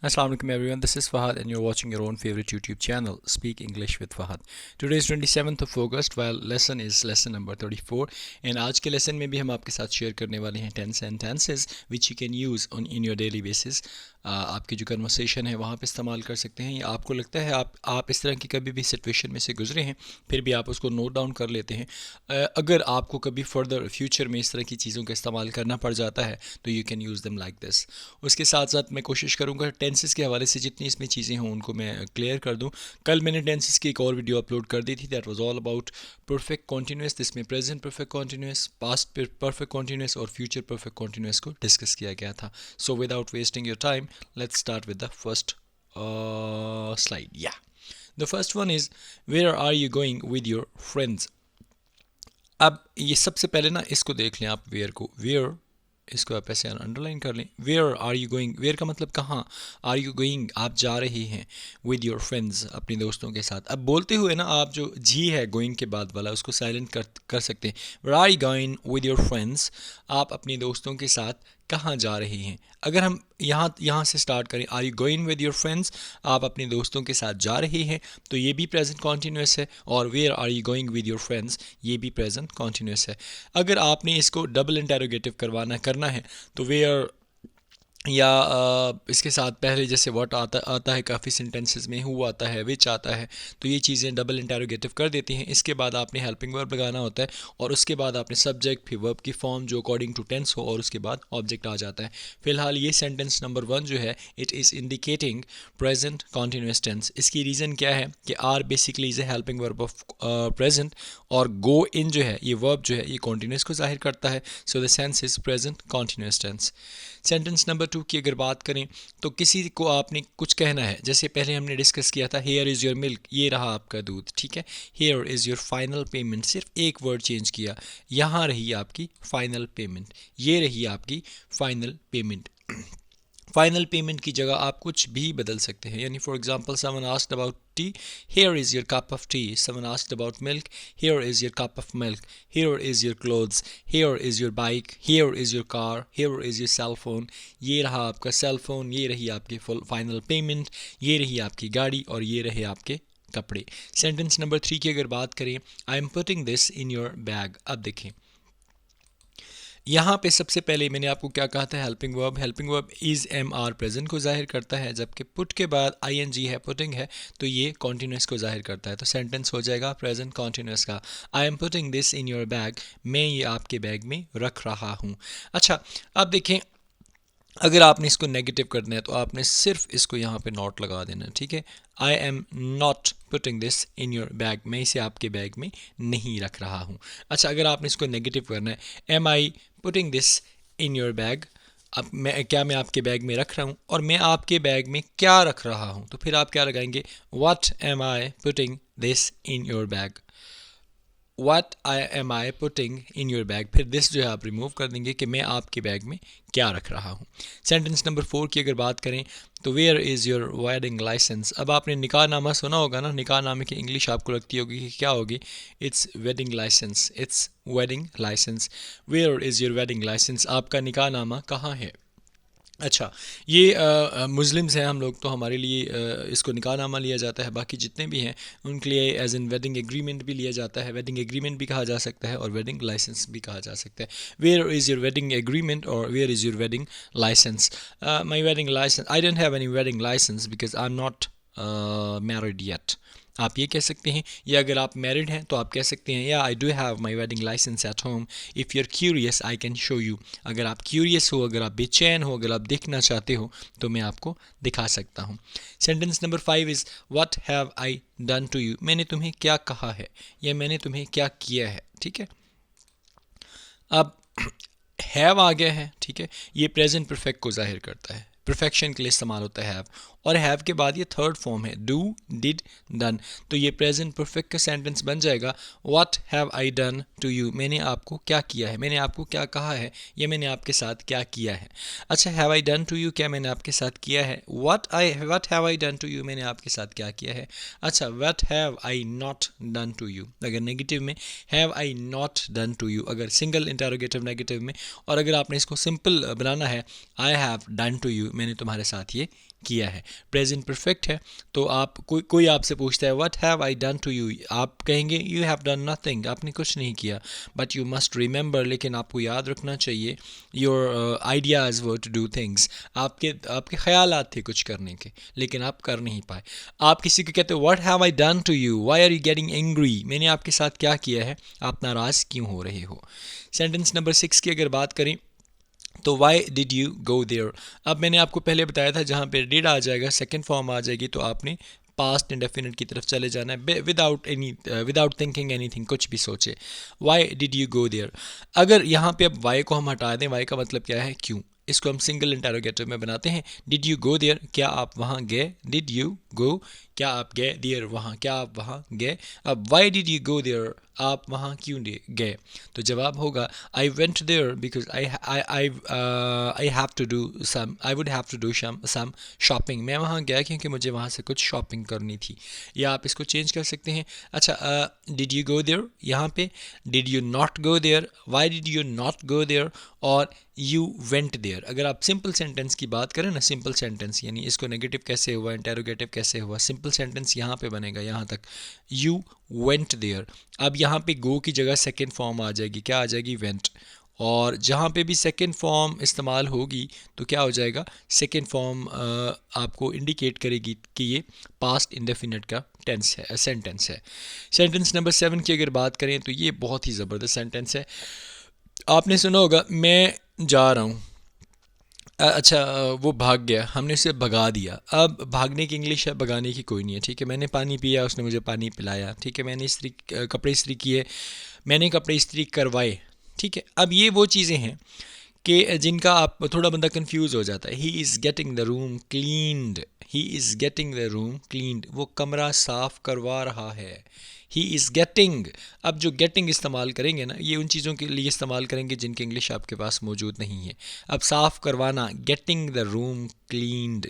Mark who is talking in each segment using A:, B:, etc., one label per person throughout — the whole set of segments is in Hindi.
A: Assalamu alaikum everyone, this is Fahad and you're watching your own favorite YouTube channel, Speak English with Fahad. Today is 27th of August while lesson is lesson number 34 and आज के lesson में भी हम आपके साथ शेयर करने वाले हैं tense and tenses which you can use in your daily basis. आपकी जो कन्वर्सेशन है वहाँ पे इस्तेमाल कर सकते हैं या आपको लगता है आप इस तरह की कभी भी सिचुएशन में से गुजरे हैं फिर भी आप उसको नोट डाउन कर लेते हैं. अगर आपको कभी फर्दर फ्यूचर में इस तरह की चीज़ों का इस्तेमाल करना पड़ जाता है तो you can use them like this. उसके साथ साथ मैं कोशिश करूँगा टेंसेस के हवाले से जितनी इसमें चीज़ें हों उनको मैं क्लियर कर दूँ. कल मैंने टेंसेस की एक और वीडियो अपलोड कर दी थी that was all about perfect continuous. जिसमें present perfect continuous, past perfect continuous और फ्यूचर परफेक्ट कॉन्टीन्यूस को डिस्कस किया गया था. So without wasting your time let's start with the first slide. Yeah, the first one is where are you going with your friends. अब ये सबसे पहले ना इसको देख लें आप, वेयर को, वेयर इसको आप ऐसे अंडरलाइन कर लें. Where are you going, where का मतलब कहाँ, आर यू गोइंग आप जा रहे हैं, विद योर फ्रेंड्स अपने दोस्तों के साथ. अब बोलते हुए ना आप जो जी है गोइंग के बाद वाला उसको साइलेंट कर सकते हैं. Where are you going with your friends, आप अपने दोस्तों के साथ कहाँ जा रहे हैं. अगर हम यहाँ से स्टार्ट करें, are you going with your friends, आप अपने दोस्तों के साथ जा रहे हैं, तो ये भी प्रेजेंट कॉन्टीन्यूस है. और where are you going with your friends ये भी प्रेजेंट कॉन्टीन्यूस है. अगर आपने इसको डबल इंटेरोगेटिव करना है तो वेयर या इसके साथ पहले जैसे व्हाट आता है काफ़ी सेंटेंसेस में, हु आता है, विच आता है, तो ये चीज़ें डबल इंटेरोगेटिव कर देती हैं. इसके बाद आपने हेल्पिंग वर्ब लगाना होता है और उसके बाद आपने सब्जेक्ट फिर वर्ब की फॉर्म जो अकॉर्डिंग टू टेंस हो और उसके बाद ऑब्जेक्ट आ जाता है. फिलहाल ये सेंटेंस नंबर 1 जो है it is indicating present continuous tense. इसकी रीज़न क्या है कि are basically is a helping verb of present और गो इन जो है ये वर्ब जो है ये कॉन्टीन्यूस को जाहिर करता है. So the sense is present continuous tense. Sentence number 2 की अगर बात करें तो किसी को आपने कुछ कहना है, जैसे पहले हमने डिस्कस किया था हेयर इज़ योर मिल्क, ये रहा आपका दूध, ठीक है. Here is your final payment, सिर्फ एक वर्ड चेंज किया, यहाँ रही आपकी फाइनल पेमेंट, ये रही आपकी फाइनल पेमेंट. फाइनल पेमेंट की जगह आप कुछ भी बदल सकते हैं. यानी for example someone asked about tea, here is your cup of tea. Someone asked about milk, here is your cup of milk. Here is your clothes, here is your bike, here is your car, here is your cell phone. ये रहा आपका सेल फोन, ये रही आपकी फुल फाइनल पेमेंट, ये रही आपकी गाड़ी और ये रहे आपके कपड़े. सेंटेंस नंबर 3 की अगर बात करें, I am putting this in your bag. अब देखें यहाँ पे सबसे पहले मैंने आपको क्या कहा था, helping verb is am are present को जाहिर करता है, जबकि पुट के बाद आई एन जी है, पुटिंग है, तो ये कॉन्टीन्यूस को जाहिर करता है. तो सेंटेंस हो जाएगा प्रेजेंट कॉन्टीन्यूस का. I am putting this in your bag, मैं ये आपके बैग में रख रहा हूँ. अच्छा, अब देखें अगर आपने इसको नेगेटिव करना है तो आपने सिर्फ इसको यहाँ पे नॉट लगा देना, ठीक है. आई am not putting this in your bag, मैं इसे आपके बैग में नहीं रख रहा हूँ. अच्छा, अगर आपने इसको नेगेटिव करना है, am I putting this in your bag, अब मैं आपके बैग में रख रहा हूँ और मैं आपके बैग में क्या रख रहा हूँ, तो फिर आप क्या लगाएंगे, what am I putting this in your bag. What am I putting in your bag, फिर दिस जो है आप रिमूव कर देंगे कि मैं आपके बैग में क्या रख रहा हूँ. सेंटेंस नंबर 4 की अगर बात करें तो where is your wedding licence. अब आपने निकाह नामा सुना होगा ना, निकाह नामे की इंग्लिश आपको लगती होगी कि क्या होगी, it's wedding licence, it's wedding licence. Where is your wedding licence, आपका निकाह नामा कहाँ है. अच्छा, ये मुस्लिम्स हैं हम लोग तो हमारे लिए इसको निकाहनामा लिया जाता है, बाकी जितने भी हैं उनके लिए एज इन वेडिंग एग्रीमेंट भी लिया जाता है. वेडिंग एग्रीमेंट भी कहा जा सकता है और वेडिंग लाइसेंस भी कहा जा सकता है. Where is your wedding agreement और where is your wedding licence. My wedding licence, I don't have any wedding licence because I am not married yet. आप ये कह सकते हैं, या अगर आप मैरिड हैं तो आप कह सकते हैं या I do have my wedding licence at home. If you are curious I can show you. अगर आप क्यूरियस हो, अगर आप बेचैन हो, अगर आप देखना चाहते हो तो मैं आपको दिखा सकता हूँ. Sentence number 5 is what have I done to you, मैंने तुम्हें क्या कहा है या मैंने तुम्हें क्या किया है, ठीक है. अब हैव आ गया है, ठीक है, ये प्रेजेंट परफेक्ट को जाहिर करता है, परफेक्शन के लिए इस्तेमाल होता है हैव. और हैव के बाद ये थर्ड फॉर्म है डू, डिड, डन, तो ये प्रेजेंट परफेक्ट का सेंटेंस बन जाएगा what have I done to you, मैंने आपको क्या किया है, मैंने आपको क्या कहा है या मैंने आपके साथ क्या किया है. अच्छा, have I done to you, क्या मैंने आपके साथ किया है. What have I done to you, मैंने आपके साथ क्या किया है. अच्छा, what have I not done to you, अगर नेगेटिव में have I not done to you, अगर सिंगल इंटरोगेटिव नेगेटिव में. और अगर आपने इसको सिंपल बनाना है, I have done to you, मैंने तुम्हारे साथ ये किया है। प्रेजेंट परफेक्ट है, तो आप कोई आपसे पूछता है what have I done to you, आप कहेंगे यू हैव डन नथिंग, आपने कुछ नहीं किया। बट यू मस्ट रिमेंबर, लेकिन आपको याद रखना चाहिए, your ideas were to do things, आपके ख्यालात थे कुछ करने के, लेकिन आप कर नहीं पाए। आप किसी को कहते हो what have I done to you, why are you getting angry, मैंने आपके साथ क्या किया है, आप नाराज़ क्यों हो रहे हो। सेंटेंस नंबर 6 की अगर बात करें तो why did you go there. अब मैंने आपको पहले बताया था जहाँ पे डिड आ जाएगा, सेकेंड फॉर्म आ जाएगी, तो आपने पास्ट इंडेफिनिट की तरफ चले जाना है विदाउट थिंकिंग एनीथिंग, कुछ भी सोचे। Why did you go there. अगर यहाँ पे अब वाई को हम हटा दें, वाई का मतलब क्या है, क्यों, इसको हम सिंगल इंटरोगेटिव में बनाते हैं। डिड यू गो देयर, क्या आप वहाँ गए, डिड यू गो, क्या आप गए, देयर वहाँ, क्या आप वहाँ गए। अब why did you go there, आप वहाँ क्यों गए, तो जवाब होगा I went there because I have to do some, I would have to do some shopping, मैं वहाँ गया क्योंकि मुझे वहाँ से कुछ शॉपिंग करनी थी। या आप इसको चेंज कर सकते हैं। अच्छा, डिड यू गो देयर, यहाँ पे did you not go there, why did you not go there, और यू वेंट देयर। अगर आप सिंपल सेंटेंस की बात करें ना, सिंपल सेंटेंस यानी इसको नेगेटिव कैसे हुआ, इंटेरोगेटिव कैसे हुआ, सिंपल सेंटेंस यहाँ पे बनेगा, यहाँ तक यू वेंट देयर। अब यहाँ पे गो की जगह सेकेंड फॉर्म आ जाएगी, क्या आ जाएगी, वेंट, और जहाँ पे भी सेकेंड फॉर्म इस्तेमाल होगी तो क्या हो जाएगा, सेकेंड फॉर्म आपको इंडिकेट करेगी कि ये पास्ट इंडेफिनिट का टेंस है, सेंटेंस है। सेंटेंस नंबर 7 की अगर बात करें तो ये बहुत ही ज़बरदस्त सेंटेंस है। आपने सुना होगा मैं जा रहा हूँ, अच्छा वो भाग गया, हमने उसे भगा दिया। अब भागने की इंग्लिश है, भगाने की कोई नहीं है, ठीक है। मैंने पानी पिया, उसने मुझे पानी पिलाया, ठीक है। मैंने कपड़े इस्त्री किए, मैंने कपड़े इस्त्री करवाए, ठीक है। अब ये वो चीज़ें हैं कि जिनका आप थोड़ा बंदा कंफ्यूज हो जाता है। He is getting the room cleaned, he is getting the room cleaned, वो कमरा साफ़ करवा रहा है। ही इज़ गेटिंग, अब जो गेटिंग इस्तेमाल करेंगे ना, ये उन चीज़ों के लिए इस्तेमाल करेंगे जिनकी इंग्लिश आपके पास मौजूद नहीं है। अब साफ़ करवाना, गेटिंग द रूम क्लीन्ड,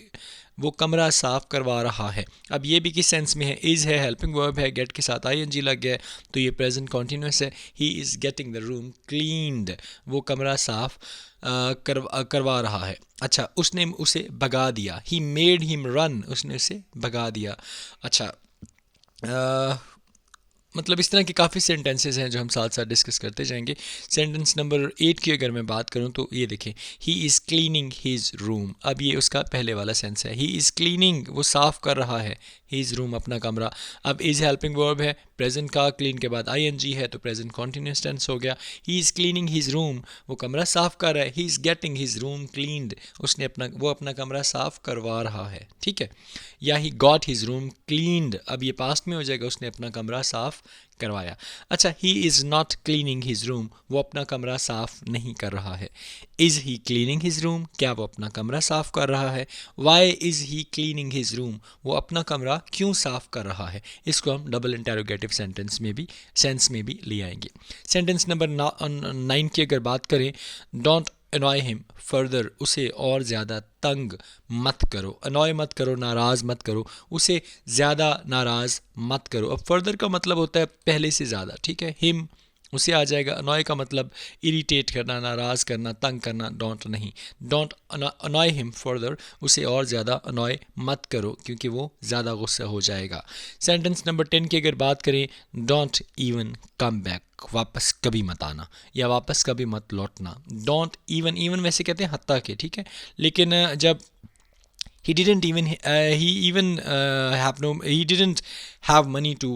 A: वो कमरा साफ़ करवा रहा है। अब ये भी किस सेंस में है, इज़ है, हेल्पिंग वर्ब है, गेट के साथ आईएनजी लग गया, तो ये प्रेजेंट कॉन्टीन्यूस है। He is getting the room cleaned, वो कमरा साफ़ करवा रहा है। अच्छा, उसने उसे भगा दिया, ही मेड हिम रन, उसने उसे भगा दिया। अच्छा, मतलब इस तरह के काफ़ी सेंटेंसेस हैं जो हम साथ साथ डिस्कस करते जाएंगे। सेंटेंस नंबर 8 की अगर मैं बात करूं तो ये देखें, he is cleaning his room. अब ये उसका पहले वाला सेंस है, ही इज़ क्लीनिंग, वो साफ़ कर रहा है, हीज़ रूम, अपना कमरा। अब इज़ हेल्पिंग वर्ब है, प्रेजेंट का क्लीन के बाद आईएनजी है, तो प्रेजेंट कॉन्टीन्यूअस टेंस हो गया। He is cleaning his room, वो कमरा साफ़ कर रहा है। He is getting his room cleaned, वो अपना कमरा साफ़ करवा रहा है, ठीक है। या he got his room cleaned, अब ये पास्ट में हो जाएगा, उसने अपना कमरा साफ़ करवाया। अच्छा, he is not cleaning his room, वो अपना कमरा साफ़ नहीं कर रहा है। Is he cleaning his room, क्या वो अपना कमरा साफ़ कर रहा है। Why is he cleaning his room, वो अपना कमरा क्यों साफ़ कर रहा है। इसको हम डबल इंटेरोगेटिव सेंस में भी ले आएंगे। सेंटेंस नंबर 9 की अगर बात करें, डोंट annoy him further, उसे और ज़्यादा तंग मत करो, annoy मत करो, नाराज़ मत करो, उसे ज़्यादा नाराज़ मत करो। अब further का मतलब होता है पहले से ज़्यादा, ठीक है। him उसे आ जाएगा, annoy का मतलब इरिटेट करना, नाराज़ करना, तंग करना, डोंट नहीं। डोंट annoy him further, उसे और ज़्यादा annoy मत करो क्योंकि वो ज़्यादा गुस्सा हो जाएगा। सेंटेंस नंबर 10 की अगर बात करें, डोंट इवन कम बैक, वापस कभी मत आना या वापस कभी मत लौटना। डोंट इवन वैसे कहते हैं हत्ता के, ठीक है। लेकिन जब he didn't have money to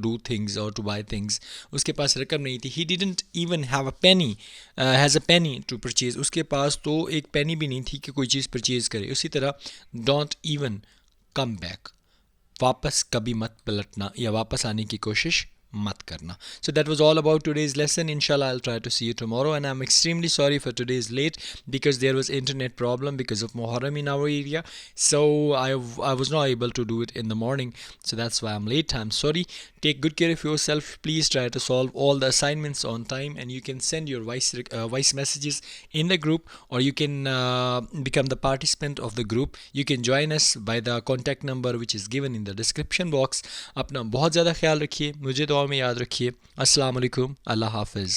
A: do things or to buy things, उसके पास रकम नहीं थी। he didn't even have a penny has a penny to purchase, उसके पास तो एक पेनी भी नहीं थी कि कोई चीज़ परचेज़ करे। उसी तरह don't even come back, वापस कभी मत पलटना या वापस आने की कोशिश मत करना। So that was all about today's lesson. Inshallah, I'll try to see you tomorrow, and I'm extremely sorry for today's late because there was internet problem because of Muharram in our area. So I was not able to do it in the morning, so that's why I'm late. I'm sorry. Take good care of yourself. Please try to solve all the assignments on time, and you can send your voice messages in the group, or you can become the participant of the group. You can join us by the contact number which is given in the description box. अपना बहुत ज़्यादा ख्याल रखिए, मुझे दुआ में याद रखिए। अस्सलाम वालेकुम, अल्लाह हाफ़िज़।